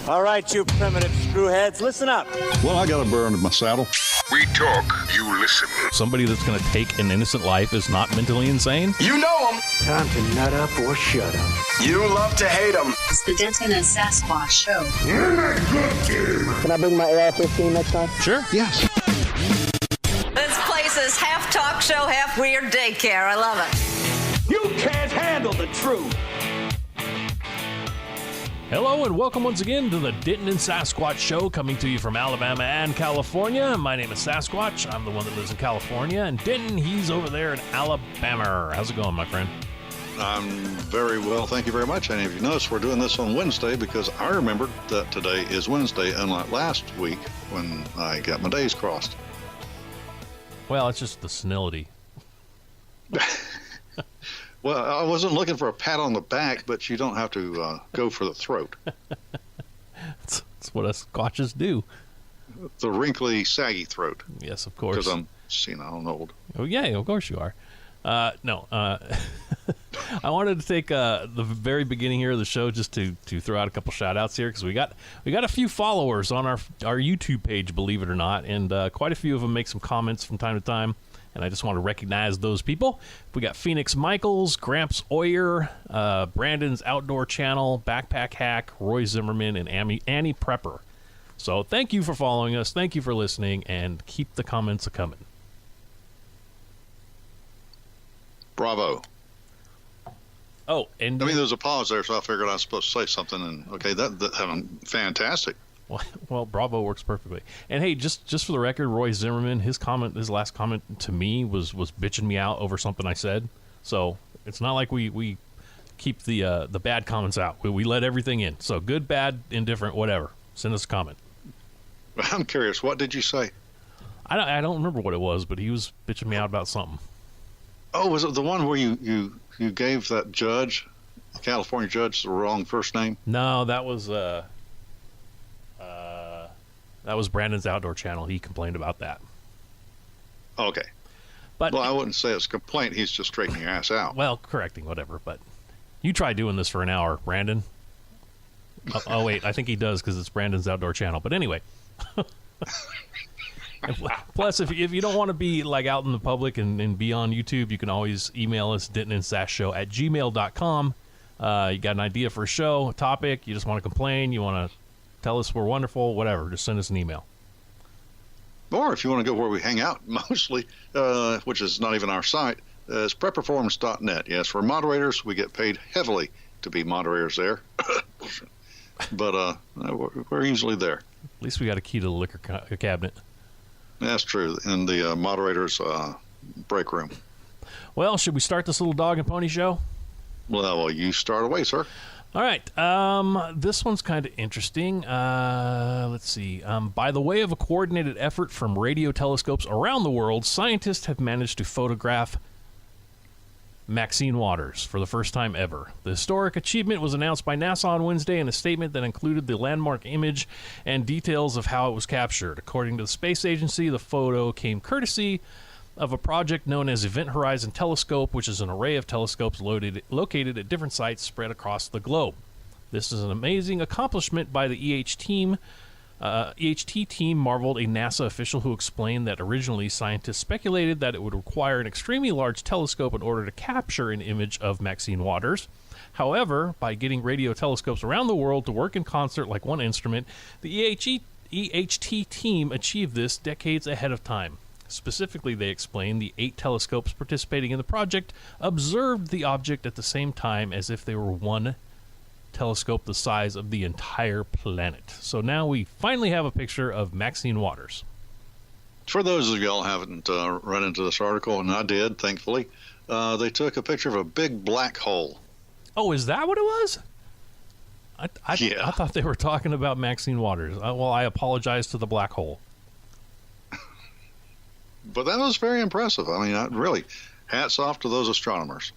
All right, you primitive screwheads, listen up. Well, I got a burr under my saddle. We talk, you listen. Somebody that's going to take an innocent life is not mentally insane? You know them. Time to nut up or shut up. You love to hate them. It's the Denton and Sasquatch Show. Can I bring my AR-15 next time? Sure. Yes. This place is half talk show, half weird daycare. I love it. You can't handle the truth. Hello and welcome once again to the Denton and Sasquatch Show, coming to you from Alabama and California. My name is Sasquatch. I'm the one that lives in California. And Denton, he's over there in Alabama. How's it going, my friend? I'm very well, thank you very much. And if you notice, we're doing this on Wednesday because I remembered that today is Wednesday, unlike last week when I got my days crossed. Well, it's just the senility. Well, I wasn't looking for a pat on the back, but you don't have to go for the throat. That's what us Scotches do. The wrinkly, saggy throat. Yes, of course. Because I'm senile and old. Oh, yeah, of course you are. I wanted to take the very beginning here of the show just to throw out a couple shout-outs here, because we got a few followers on our YouTube page, believe it or not, and quite a few of them make some comments from time to time. And I just want to recognize those people. We got Phoenix Michaels, Gramps Oyer, Brandon's Outdoor Channel, Backpack Hack, Roy Zimmerman, and Annie Prepper. So thank you for following us. Thank you for listening, and keep the comments a-coming. Bravo. Oh, and I mean, there's a pause there, so I figured I was supposed to say something. And okay, that fantastic. Well, bravo works perfectly. And hey, just for the record, Roy Zimmerman, his last comment to me was bitching me out over something I said. So it's not like we keep the bad comments out. We let everything in. So good, bad, indifferent, whatever. Send us a comment. I'm curious. What did you say? I don't remember what it was, but he was bitching me out about something. Oh, was it the one where you gave that judge, California judge, the wrong first name? No, that was Brandon's Outdoor Channel. He complained about that. Okay. But well, I wouldn't say it's a complaint. He's just straightening your ass out. Well, correcting, whatever. But you try doing this for an hour, Brandon. Oh, wait, I think he does because it's Brandon's Outdoor Channel. But anyway. Plus, if you don't want to be like out in the public and be on YouTube, you can always email us, dentonandsasshow@gmail.com. You got an idea for a show, a topic, you just want to complain, you want to tell us we're wonderful, whatever, just send us an email. Or if you want to go where we hang out mostly, which is not even our site, is prepperformance.net. Yes, we're moderators. We get paid heavily to be moderators there. But we're usually there. At least we got a key to the liquor cabinet. That's true, in the moderator's break room. Well, should we start this little dog and pony show? Well, you start away, sir. All right. This one's kind of interesting. Let's see. By the way of a coordinated effort from radio telescopes around the world, scientists have managed to photograph Maxine Waters for the first time ever. The historic achievement was announced by NASA on Wednesday in a statement that included the landmark image and details of how it was captured. According to the space agency, the photo came courtesy of a project known as Event Horizon Telescope, which is an array of telescopes located at different sites spread across the globe. This is an amazing accomplishment by the EHT team, marveled a NASA official who explained that originally scientists speculated that it would require an extremely large telescope in order to capture an image of Maxine Waters. However, by getting radio telescopes around the world to work in concert like one instrument, the EHT team achieved this decades ahead of time. Specifically, they explained, the 8 telescopes participating in the project observed the object at the same time as if they were one telescope the size of the entire planet. So now we finally have a picture of Maxine Waters. For those of y'all who haven't run into this article, and I did, thankfully, they took a picture of a big black hole. Oh, is that what it was? Yeah. I thought they were talking about Maxine Waters. Well, I apologize to the black hole. But that was very impressive. I mean, really, hats off to those astronomers.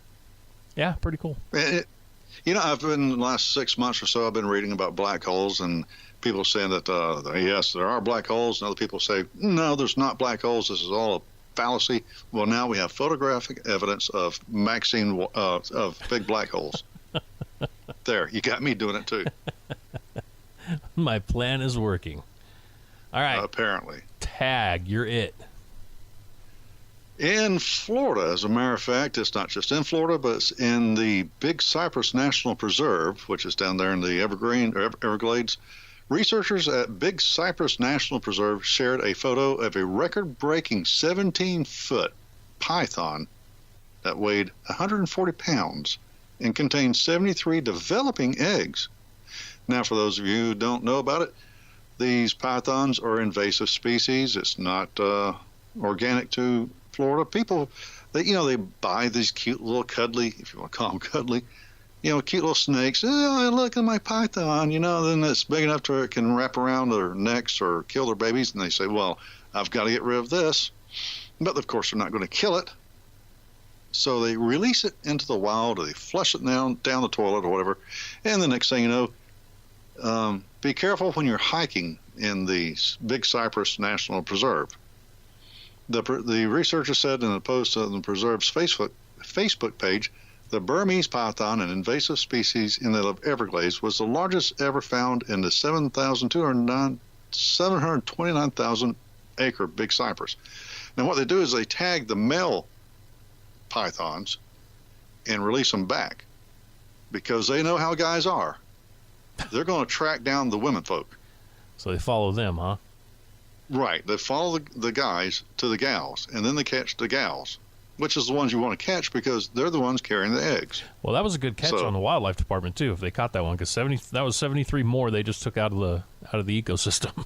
Yeah, pretty cool. I've been the last 6 months or so, I've been reading about black holes and people saying that, yes, there are black holes, and other people say, no, there's not black holes. This is all a fallacy. Well, now we have photographic evidence of of big black holes. There, you got me doing it too. My plan is working. All right. Apparently. Tag, you're it. In Florida, as a matter of fact, it's not just in Florida, but it's in the Big Cypress National Preserve, which is down there in the Everglades. Researchers at Big Cypress National Preserve shared a photo of a record-breaking 17-foot python that weighed 140 pounds and contained 73 developing eggs. Now, for those of you who don't know about it, these pythons are invasive species. It's not organic to Florida. People, they buy these cute little cuddly, if you want to call them cuddly, cute little snakes. Oh, look at my python, then it's big enough to where it can wrap around their necks or kill their babies. And they say, well, I've got to get rid of this. But, of course, they're not going to kill it. So they release it into the wild, or they flush it down the toilet or whatever. And the next thing you know, be careful when you're hiking in the Big Cypress National Preserve. The researchers said in a post on the preserve's Facebook page, the Burmese python, an invasive species in the Everglades, was the largest ever found in the 729,000 acre Big Cypress. Now what they do is they tag the male pythons and release them back because they know how guys are. They're going to track down the women folk. So they follow them, huh? Right. They follow the guys to the gals, and then they catch the gals, which is the ones you want to catch because they're the ones carrying the eggs. Well, that was a good catch on the wildlife department too. If they caught that one, because that was 73 more they just took out of the ecosystem.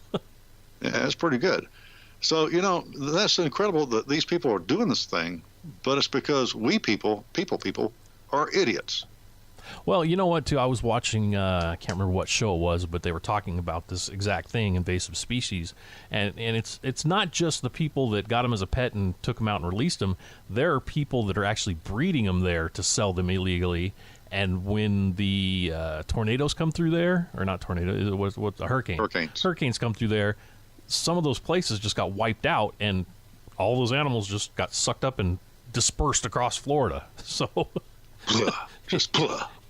Yeah, that's pretty good. So that's incredible that these people are doing this thing, but it's because we people are idiots. Well, you know what, too? I was watching, I can't remember what show it was, but they were talking about this exact thing, invasive species. And it's not just the people that got them as a pet and took them out and released them. There are people that are actually breeding them there to sell them illegally. And when the tornadoes come through there, or not tornado, what's a hurricane? Hurricanes come through there, some of those places just got wiped out, and all those animals just got sucked up and dispersed across Florida. So...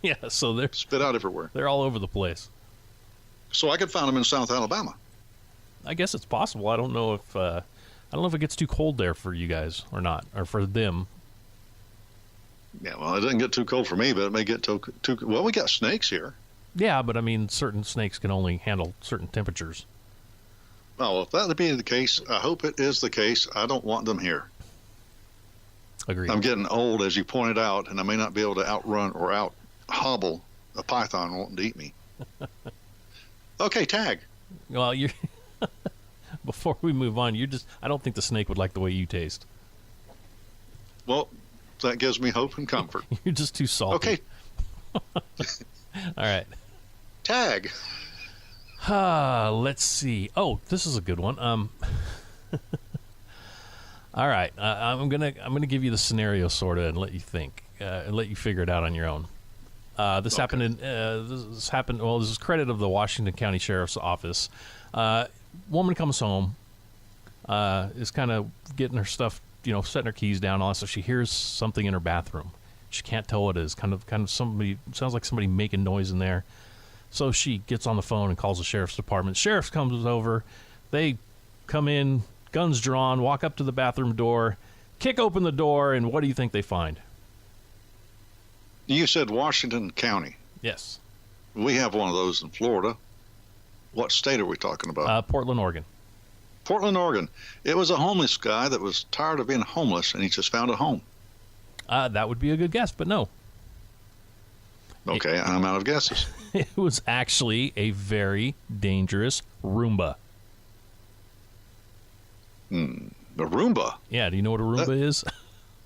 Yeah, so they're spit out everywhere. They're all over the place. So I could find them in South Alabama. I guess it's possible. I don't know if it gets too cold there for you guys or not, or for them. Yeah, well, it doesn't get too cold for me, but it may get too. Well, we got snakes here. Yeah, but I mean, certain snakes can only handle certain temperatures. Oh, well, if that would be the case, I hope it is the case. I don't want them here. Agreed. I'm getting old, as you pointed out, and I may not be able to outrun or out-hobble a python wanting to eat me. Okay, tag. Well, you before we move on, I don't think the snake would like the way you taste. Well, that gives me hope and comfort. You're just too salty. Okay. All right. Tag. Let's see. Oh, this is a good one. All right, I'm gonna give you the scenario sorta and let you think, and let you figure it out on your own. This happened. Well, this is credit of the Washington County Sheriff's Office. Woman comes home, is kind of getting her stuff, setting her keys down, all that stuff. She hears something in her bathroom. She can't tell what it is. Kind of somebody. Sounds like somebody making noise in there. So she gets on the phone and calls the sheriff's department. Sheriff comes over. They come in. Guns drawn, walk up to the bathroom door, kick open the door, and what do you think they find? You said Washington County. Yes. We have one of those in Florida. What state are we talking about? Portland, Oregon. Portland, Oregon. It was a homeless guy that was tired of being homeless, and he just found a home. That would be a good guess, but no. Okay, I'm out of guesses. It was actually a very dangerous Roomba. A Roomba? Yeah, do you know what a Roomba is?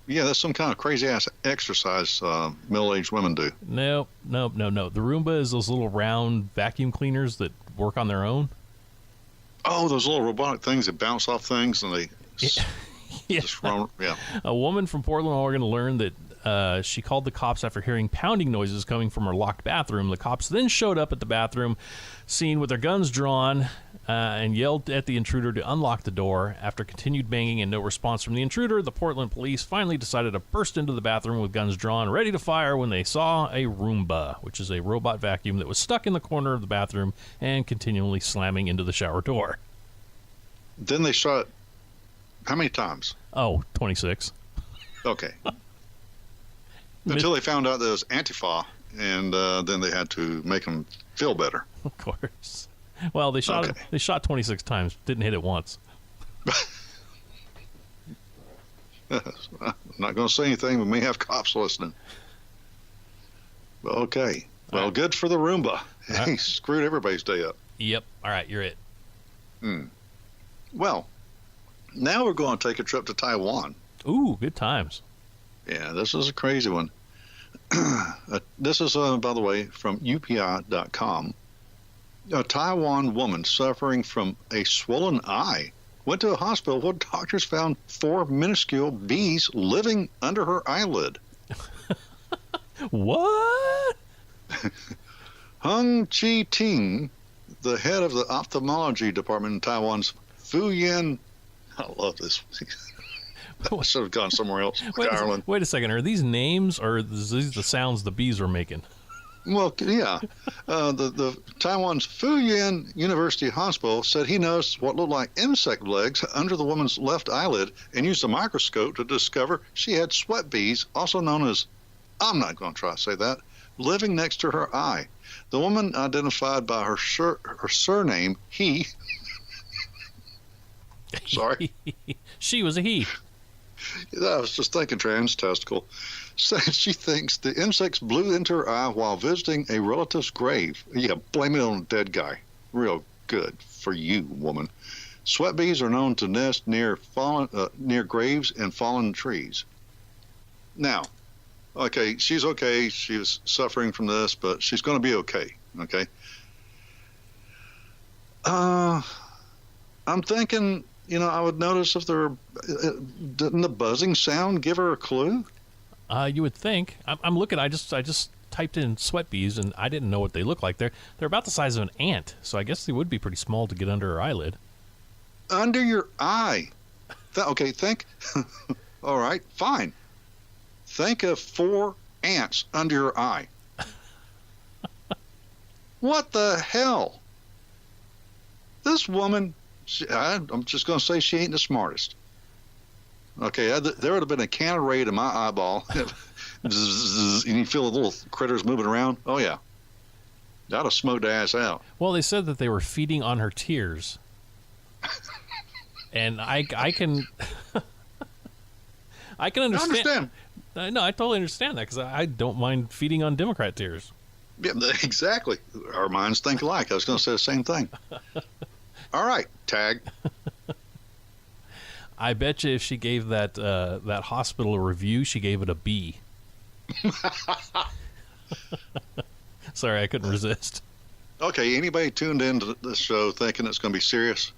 Yeah, that's some kind of crazy-ass exercise middle-aged women do. No. The Roomba is those little round vacuum cleaners that work on their own. Oh, those little robotic things that bounce off things and they Yeah. just run. Yeah. A woman from Portland, Oregon learned that She called the cops after hearing pounding noises coming from her locked bathroom. The cops then showed up at the bathroom scene with their guns drawn and yelled at the intruder to unlock the door. After continued banging and no response from the intruder, the Portland police finally decided to burst into the bathroom with guns drawn, ready to fire, when they saw a Roomba, which is a robot vacuum that was stuck in the corner of the bathroom and continually slamming into the shower door. Then they shot it how many times? Oh, 26. Okay. Until they found out that it was Antifa, and then they had to make them feel better. Of course. Well, they shot They shot 26 times, didn't hit it once. I'm not going to say anything. We may have cops listening. Okay. Well, good for the Roomba. He screwed everybody's day up. Yep. All right, you're it. Well, now we're going to take a trip to Taiwan. Ooh, good times. Yeah, this is a crazy one. This is, by the way, from UPI.com. A Taiwan woman suffering from a swollen eye went to a hospital where doctors found 4 minuscule bees living under her eyelid. What? Hung Chi Ting, the head of the ophthalmology department in Taiwan's Fuyan. I love this. I should have gone somewhere else. Ireland. Wait a second. Are these names or are these the sounds the bees are making? Well, yeah. The Taiwan's Fuyan University Hospital said he noticed what looked like insect legs under the woman's left eyelid and used a microscope to discover she had sweat bees, also known as, I'm not going to try to say that, living next to her eye. The woman identified by her surname, he. Sorry. She was a he. I was just thinking trans testicle. Said she thinks the insects blew into her eye while visiting a relative's grave. Yeah, blame it on a dead guy. Real good for you, woman. Sweat bees are known to nest near graves and fallen trees. Now, okay, she's okay. She was suffering from this, but she's going to be okay. Okay. I'm thinking, I would notice if didn't the buzzing sound give her a clue? You would think. I'm looking. I just typed in sweat bees, and I didn't know what they look like. They're about the size of an ant, so I guess they would be pretty small to get under her eyelid. Under your eye. Okay, think. All right, fine. Think of 4 ants under your eye. What the hell? This woman, I'm just going to say she ain't the smartest. Okay, there would have been a can of Raid in my eyeball. And you feel the little critters moving around. Oh, yeah. That'd have smoked her ass out. Well, they said that they were feeding on her tears. And I can... I can understand. No, I totally understand that because I don't mind feeding on Democrat tears. Yeah, exactly. Our minds think alike. I was going to say the same thing. All right, tag. I bet you if she gave that hospital a review, she gave it a B. Sorry, I couldn't resist. Okay, anybody tuned into this show thinking it's going to be serious?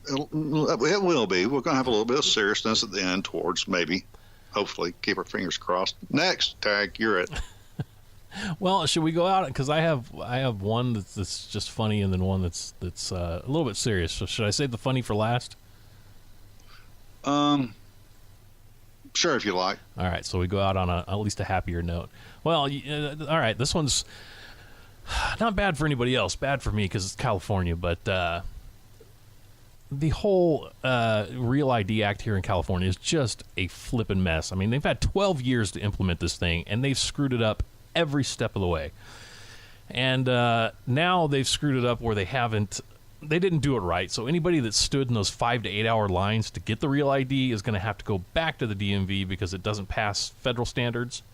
It will be. We're going to have a little bit of seriousness at the end towards maybe, hopefully, keep our fingers crossed. Next, tag, you're it. Well, should we go out? Because I have one that's just funny and then one that's a little bit serious. So should I save the funny for last? Sure, if you like. All right, so we go out on at least a happier note. Well, all right, this one's not bad for anybody else, bad for me because it's California, but the whole Real ID Act here in California is just a flippin' mess. I mean, they've had 12 years to implement this thing, and they've screwed it up every step of the way. And now they've screwed it up where they didn't do it right. So anybody that stood in those 5 to 8 hour lines to get the Real ID is going to have to go back to the DMV because it doesn't pass federal standards.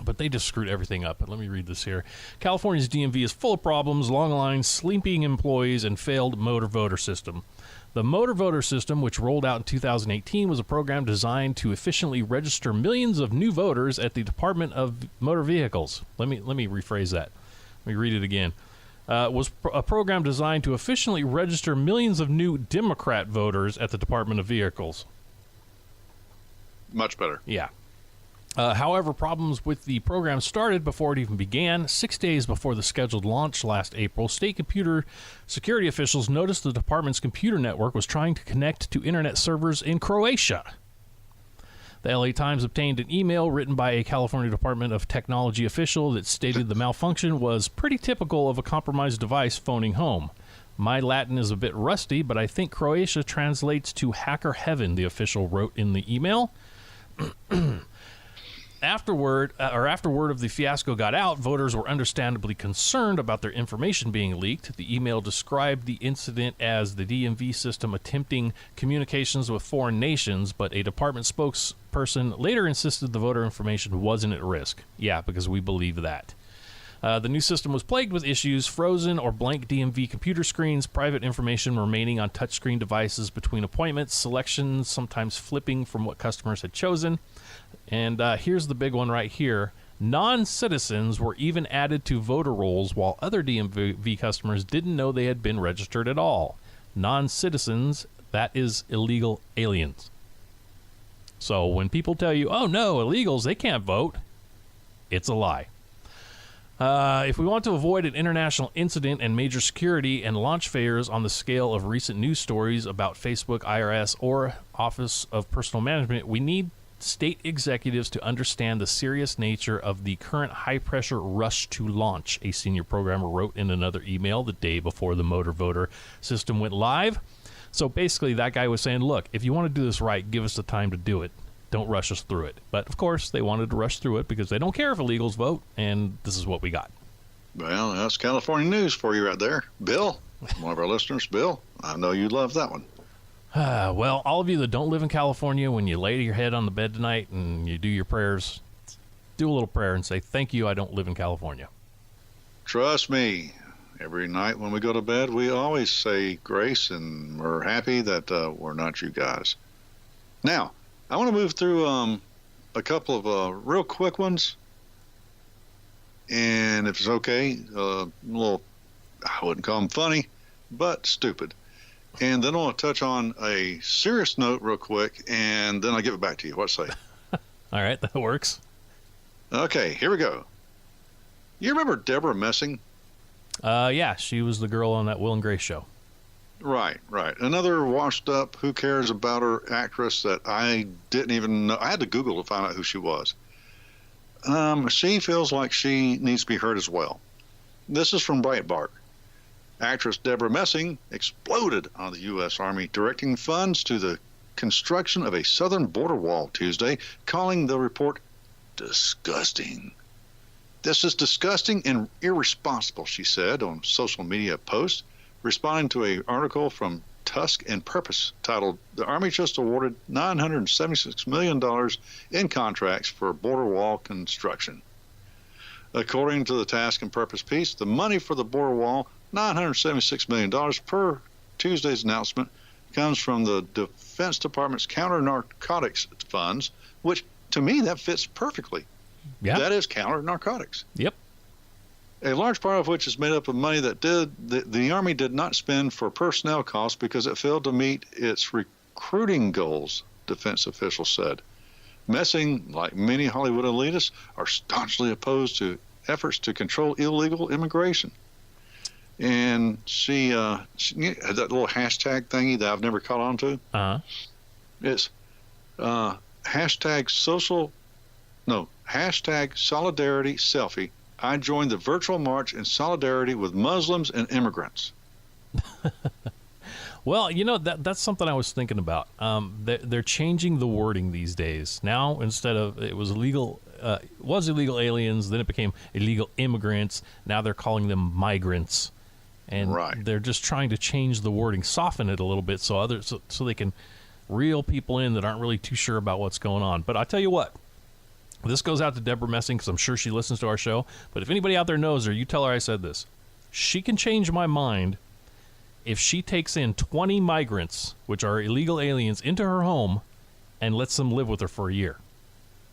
But they just screwed everything up. Let me read this here. California's DMV is full of problems, long lines, sleeping employees, and failed motor voter system. The motor voter system, which rolled out in 2018, was a program designed to efficiently register millions of new voters at the Department of Motor Vehicles. Let me rephrase that. Let me read it again. Was a program designed to efficiently register millions of new Democrat voters at the Department of Vehicles. Much better. Yeah. However, problems with the program started before it even began. 6 days before the scheduled launch last April, state computer security officials noticed the department's computer network was trying to connect to internet servers in Croatia. The LA Times obtained an email written by a California Department of Technology official that stated the malfunction was pretty typical of a compromised device phoning home. My Latin is a bit rusty, but I think Croatia translates to hacker heaven, the official wrote in the email. After word of the fiasco got out, voters were understandably concerned about their information being leaked. The email described the incident as the DMV system attempting communications with foreign nations, but a department spokesperson later insisted the voter information wasn't at risk. Yeah, because we believe that. The new system was plagued with issues: frozen or blank DMV computer screens, private information remaining on touchscreen devices between appointments, selections sometimes flipping from what customers had chosen. And here's the big one right here. Non-citizens were even added to voter rolls while other DMV customers didn't know they had been registered at all. Non-citizens, that is illegal aliens. So when people tell you, oh no, illegals, they can't vote, it's a lie. If we want to avoid an international incident and major security and launch failures on the scale of recent news stories about Facebook, IRS, or Office of Personal Management, we need state executives to understand the serious nature of the current high-pressure rush to launch, a senior programmer wrote in another email the day before the motor voter system went live. So basically, that guy was saying, look, if you want to do this right, give us the time to do it. Don't rush us through it. But, of course, they wanted to rush through it because they don't care if illegals vote, and this is what we got. Well, that's California news for you right there. Bill, one of our listeners, Bill, I know you love that one. Well, all of you that don't live in California, when you lay your head on the bed tonight and you do your prayers, do a little prayer and say, thank you, I don't live in California. Trust me, every night when we go to bed, we always say grace, and we're happy that we're not you guys. Now, I want to move through a couple of real quick ones. And if it's okay, a little, I wouldn't call them funny, but stupid. And then I want to touch on a serious note real quick, and then I'll give it back to you. What say? All right, that works. Okay, here we go. You remember Deborah Messing? Yeah, she was the girl on that Will and Grace show. Right. Another washed up, who cares about her actress that I didn't even know. I had to Google to find out who she was. She feels like she needs to be heard as well. This is from Breitbart. Actress Deborah Messing exploded on the U.S. Army directing funds to the construction of a southern border wall Tuesday, calling the report disgusting. This is disgusting and irresponsible, she said on social media post, responding to an article from Tusk and Purpose titled, "The Army just awarded $976 million in contracts for border wall construction." According to the Task and Purpose piece, the money for the border wall, $976 million per Tuesday's announcement, comes from the Defense Department's counter-narcotics funds, which, to me, that fits perfectly. Yeah. That is counter-narcotics. Yep. A large part of which is made up of money that the Army did not spend for personnel costs because it failed to meet its recruiting goals, defense officials said. Messing, like many Hollywood elitists, are staunchly opposed to efforts to control illegal immigration. And she had that little hashtag thingy that I've never caught on to. Uh-huh. It's hashtag solidarity selfie. I joined the virtual march in solidarity with Muslims and immigrants. Well, you know, that's something I was thinking about. They're changing the wording these days. Now, instead of it was illegal aliens, then it became illegal immigrants. Now they're calling them migrants. And they're just trying to change the wording, soften it a little bit so they can reel people in that aren't really too sure about what's going on. But I tell you what, this goes out to Deborah Messing because I'm sure she listens to our show. But if anybody out there knows her, you tell her I said this. She can change my mind if she takes in 20 migrants, which are illegal aliens, into her home and lets them live with her for a year.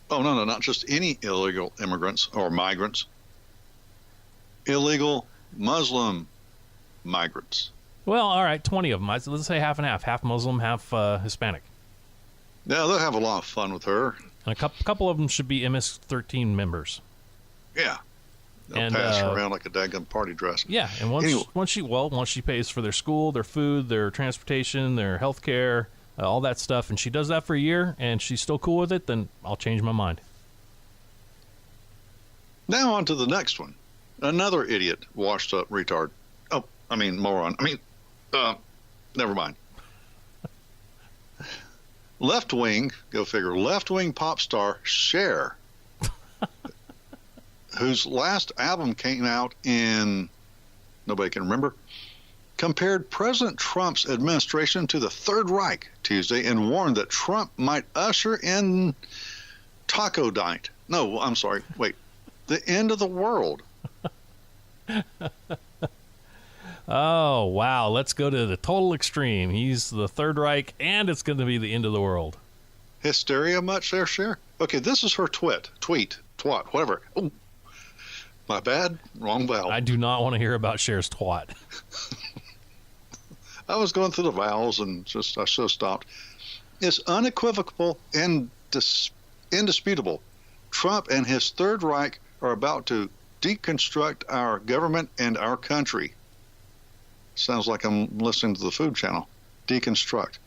Oh, no, not just any illegal immigrants or migrants. Illegal Muslim migrants. Well, all right, 20 of them. Let's say half and half. Half Muslim, half Hispanic. Yeah, they'll have a lot of fun with her. And a couple of them should be MS-13 members. Yeah. They'll And, pass around like a daggum party dress. Yeah, and once she pays for their school, their food, their transportation, their health care, all that stuff, and she does that for a year, and she's still cool with it, then I'll change my mind. Now on to the next one. Another idiot, washed up retard. Oh, I mean moron. Never mind. Left-wing, go figure, left-wing pop star Cher, whose last album came out in, nobody can remember, compared President Trump's administration to the Third Reich Tuesday and warned that Trump might usher in taco night. No, I'm sorry, wait, the end of the world. Oh, wow. Let's go to the total extreme. He's the Third Reich, and it's going to be the end of the world. Hysteria much there, Cher? Okay, this is her tweet, twat, whatever. Oh, my bad, wrong vowel. I do not want to hear about Cher's twat. I was going through the vowels and I so stopped. It's unequivocal and indisputable. Trump and his Third Reich are about to deconstruct our government and our country. Sounds like I'm listening to the Food Channel. Deconstruct.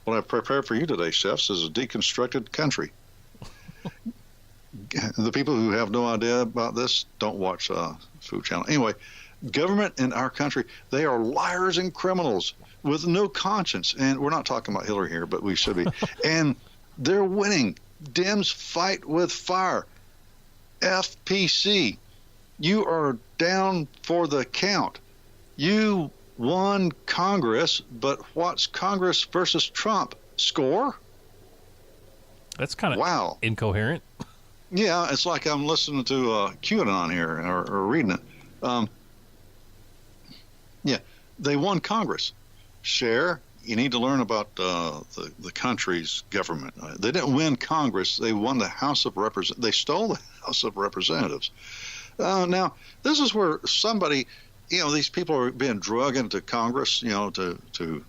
What I've prepared for you today, chefs, is a deconstructed country. The people who have no idea about this don't watch Food Channel. Anyway, government and our country, they are liars and criminals with no conscience. And we're not talking about Hillary here, but we should be. And they're winning. Dems fight with fire. FPC, you are down for the count. You won Congress, but what's Congress versus Trump? Score? That's kind of incoherent. Yeah, it's like I'm listening to QAnon here or reading it. Yeah, they won Congress. Cher, you need to learn about the country's government. They didn't win Congress. They won the House of Representatives. They stole the House of Representatives. Now, this is where somebody, these people are being drugged into Congress, to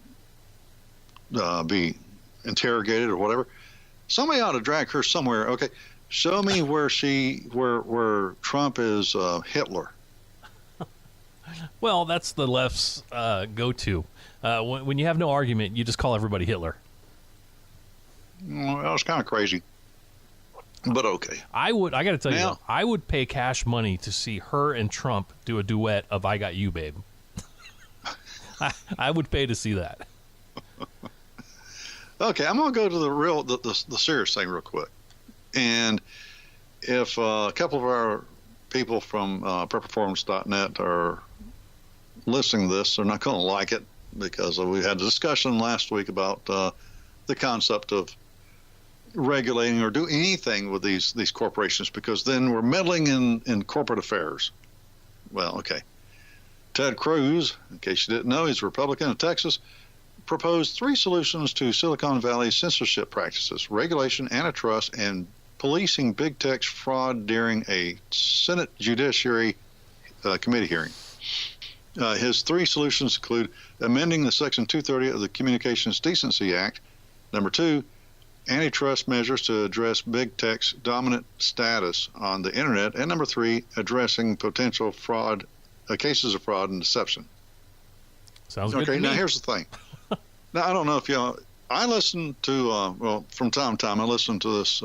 be interrogated or whatever. Somebody ought to drag her somewhere. Okay, show me where Trump is Hitler. Well, that's the left's go-to. When you have no argument, you just call everybody Hitler. Well, that was kind of crazy, but okay. I got to tell you, though, I would pay cash money to see her and Trump do a duet of "I Got You, Babe." I would pay to see that. Okay, I'm gonna go to the serious thing real quick, and if a couple of our people from prepperformance.net are listening to this, they're not going to like it because we had a discussion last week about the concept of regulating or do anything with these corporations, because then we're meddling in corporate affairs. Well, okay. Ted Cruz, in case you didn't know, he's a Republican of Texas, proposed 3 solutions to Silicon Valley's censorship practices: regulation, antitrust, and policing big tech's fraud during a Senate Judiciary Committee hearing. His 3 solutions include amending the Section 230 of the Communications Decency Act. Number 2, antitrust measures to address big tech's dominant status on the internet. And number 3, addressing potential fraud, cases of fraud and deception. Sounds good to me. Now here's the thing. Now, I don't know if I listen to, from time to time, I listen to this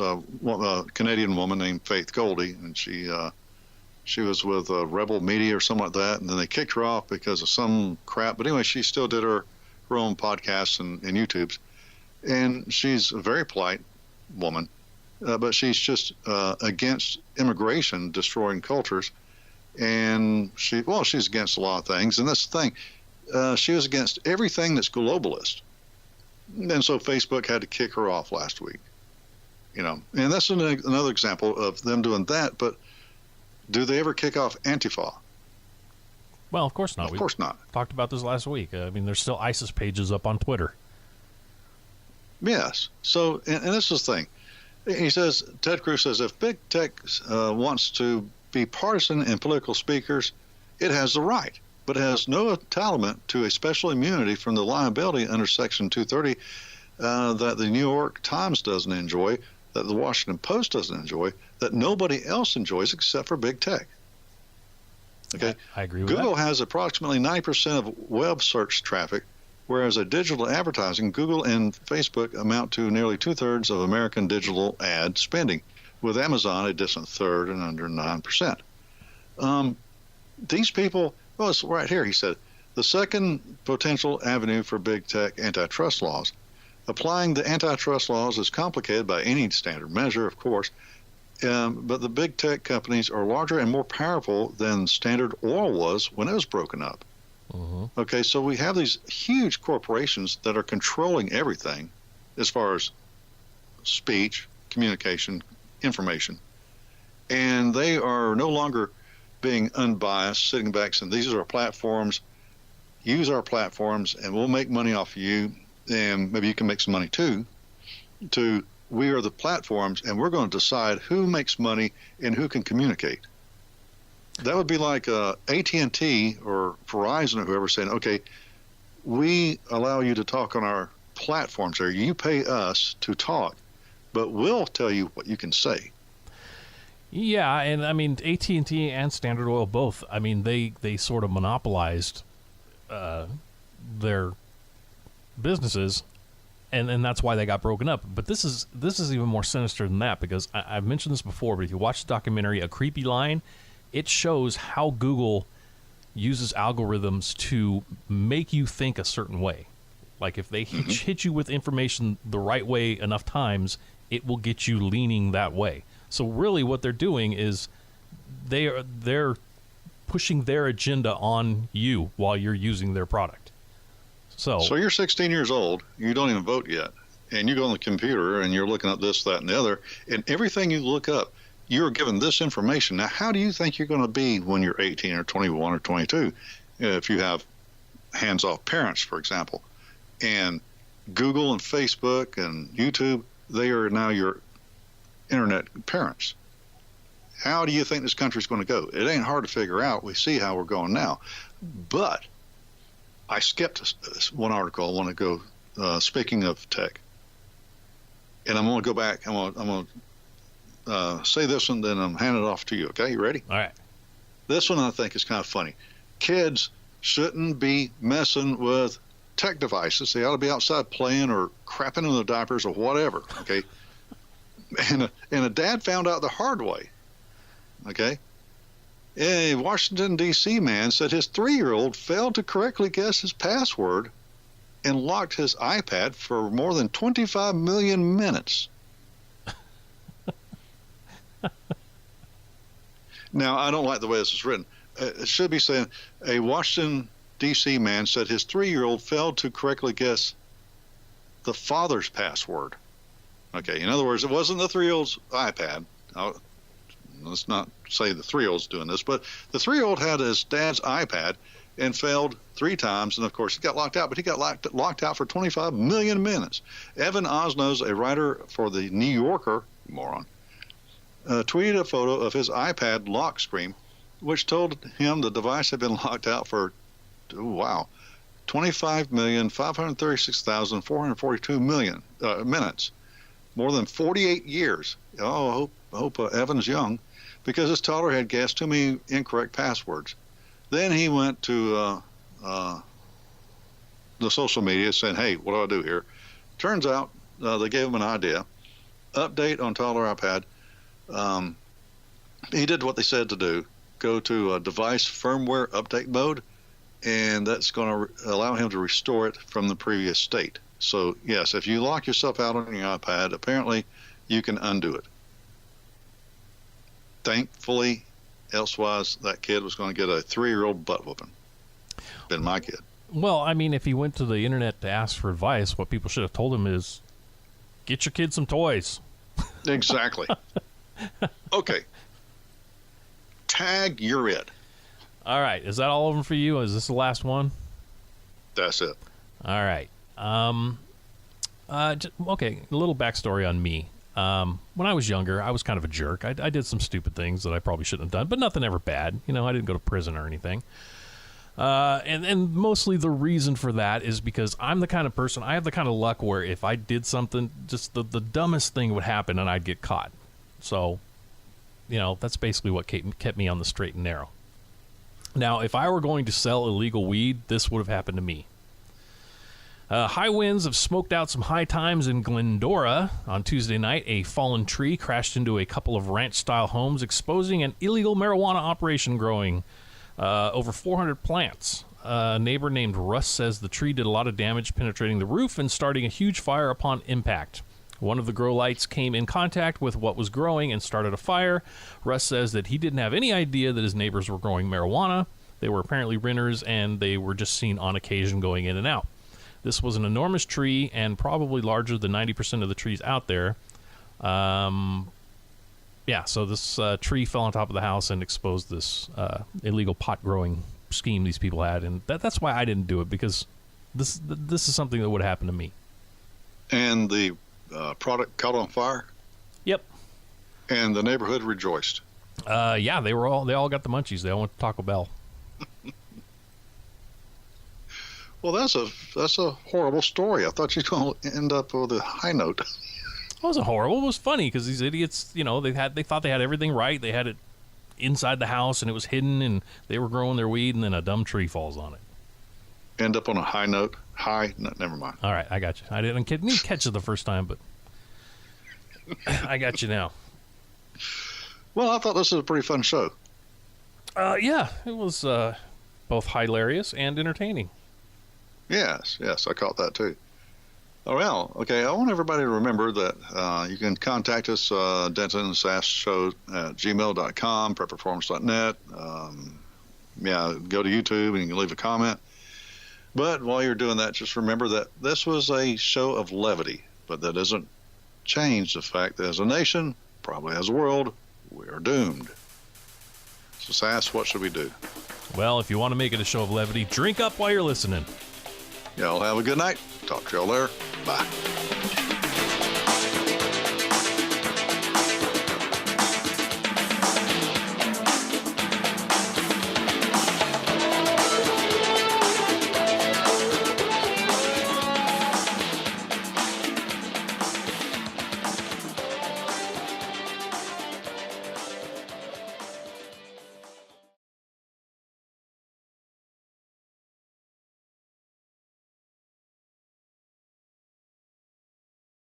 Canadian woman named Faith Goldie, and she was with Rebel Media or something like that, and then they kicked her off because of some crap. But anyway, she still did her own podcasts and YouTubes, and she's a very polite woman, but she's just against immigration destroying cultures, and she's against a lot of things, and that's the thing. She was against everything that's globalist. And so Facebook had to kick her off last week. And that's another example of them doing that. But do they ever kick off Antifa? Well, of course not. Of course not. We talked about this last week. I mean, there's still ISIS pages up on Twitter. Yes. So, and this is the thing. Ted Cruz says, if big tech wants to be partisan in political speakers, it has the right, but it has no entitlement to a special immunity from the liability under Section 230 that the New York Times doesn't enjoy that the Washington Post doesn't enjoy, that nobody else enjoys except for big tech. Okay, I agree with Google that. has approximately 90% of web search traffic, whereas a digital advertising, Google and Facebook amount to nearly 2/3 of American digital ad spending, with Amazon a distant third and under 9%. These people, well, it's right here. He said, the second potential avenue for big tech antitrust laws. Applying the antitrust laws is complicated by any standard measure, of course, but the big tech companies are larger and more powerful than Standard Oil was when it was broken up. Okay, so we have these huge corporations that are controlling everything as far as speech, communication, information, and they are no longer being unbiased, sitting back saying, these are our platforms, use our platforms, and we'll make money off of you, and maybe you can make some money too, to we are the platforms, and we're going to decide who makes money and who can communicate. That would be like AT&T or Verizon or whoever saying, okay, we allow you to talk on our platforms, or you pay us to talk, but we'll tell you what you can say. Yeah, and I mean AT&T and Standard Oil both. I mean they sort of monopolized their businesses, and that's why they got broken up. But this is even more sinister than that, because I've mentioned this before. But if you watch the documentary A Creepy Line, it shows how Google uses algorithms to make you think a certain way. Like if they hit you with information the right way enough times, it will get you leaning that way. So really what they're doing is they're pushing their agenda on you while you're using their product. So you're 16 years old, you don't even vote yet, and you go on the computer and you're looking at this, that, and the other, and everything you look up, you're given this information. Now, how do you think you're going to be when you're 18 or 21 or 22 if you have hands-off parents, for example? And Google and Facebook and YouTube, they are now your internet parents. How do you think this country's going to go? It ain't hard to figure out. We see how we're going now. But I skipped one article. I want to go, speaking of tech, and I'm going to go back. I'm going to say this one, then I'm handing it off to you. Okay, you ready? all right. This one I think is kind of funny. Kids shouldn't be messing with tech devices. They ought to be outside playing or crapping in the diapers or whatever. Okay. And a dad found out the hard way. Okay. A Washington, D.C. man said his 3-year-old failed to correctly guess his password and locked his iPad for more than 25 million minutes. Now, I don't like the way this is written. It should be saying a Washington, D.C. man said his 3-year-old failed to correctly guess the father's password. Okay, in other words, it wasn't the 3-year-old's iPad. Let's not say the 3-year-old's doing this, but the 3-year-old had his dad's iPad and failed 3 times, and of course he got locked out, but he got locked out for 25 million minutes. Evan Osnos, a writer for the New Yorker, moron, tweeted a photo of his iPad lock screen, which told him the device had been locked out for, 25,536,442 minutes. More than 48 years. I hope Evan's young, because his toddler had guessed too many incorrect passwords. Then he went to the social media saying, hey, what do I do here? Turns out they gave him an idea. Update on toddler iPad. He did what they said to do. Go to device firmware update mode, and that's going to allow him to restore it from the previous state. So, yes, if you lock yourself out on your iPad, apparently you can undo it. Thankfully, elsewise, that kid was going to get a 3-year-old butt whooping. Been my kid. Well, I mean, if he went to the internet to ask for advice, what people should have told him is, get your kid some toys. Exactly. Okay. Tag, you're it. All right. Is that all of them for you? Is this the last one? That's it. All right. Okay, a little backstory on me. When I was younger, I was kind of a jerk. I did some stupid things that I probably shouldn't have done, but nothing ever bad. I didn't go to prison or anything. And mostly the reason for that is because I'm the kind of person, I have the kind of luck where if I did something, just the dumbest thing would happen and I'd get caught. So, that's basically what kept me on the straight and narrow. Now, if I were going to sell illegal weed, this would have happened to me. High winds have smoked out some high times in Glendora. On Tuesday night, a fallen tree crashed into a couple of ranch-style homes, exposing an illegal marijuana operation growing over 400 plants. A neighbor named Russ says the tree did a lot of damage, penetrating the roof and starting a huge fire upon impact. One of the grow lights came in contact with what was growing and started a fire. Russ says that he didn't have any idea that his neighbors were growing marijuana. They were apparently renters, and they were just seen on occasion going in and out. This was an enormous tree and probably larger than 90% of the trees out there. So this tree fell on top of the house and exposed this illegal pot growing scheme these people had, and that's why I didn't do it, because this is something that would happen to me. And the product caught on fire. Yep. And the neighborhood rejoiced. They all got the munchies. They all went to Taco Bell. Well, that's a horrible story. I thought you were going to end up with a high note. It wasn't horrible. It was funny because these idiots, they thought they had everything right. They had it inside the house and it was hidden, and they were growing their weed, and then a dumb tree falls on it. End up on a high note. No, never mind. All right, I got you. I didn't catch it the first time, but I got you now. Well, I thought this was a pretty fun show. Yeah, it was both hilarious and entertaining. Yes, I caught that too. Oh, well, okay, I want everybody to remember that you can contact us, Denton and Sass Show at gmail.com, prepperformance.net. Go to YouTube and you can leave a comment. But while you're doing that, just remember that this was a show of levity, but that doesn't change the fact that as a nation, probably as a world, we are doomed. So, Sass, what should we do? Well, if you want to make it a show of levity, drink up while you're listening. Y'all have a good night. Talk to y'all later. Bye.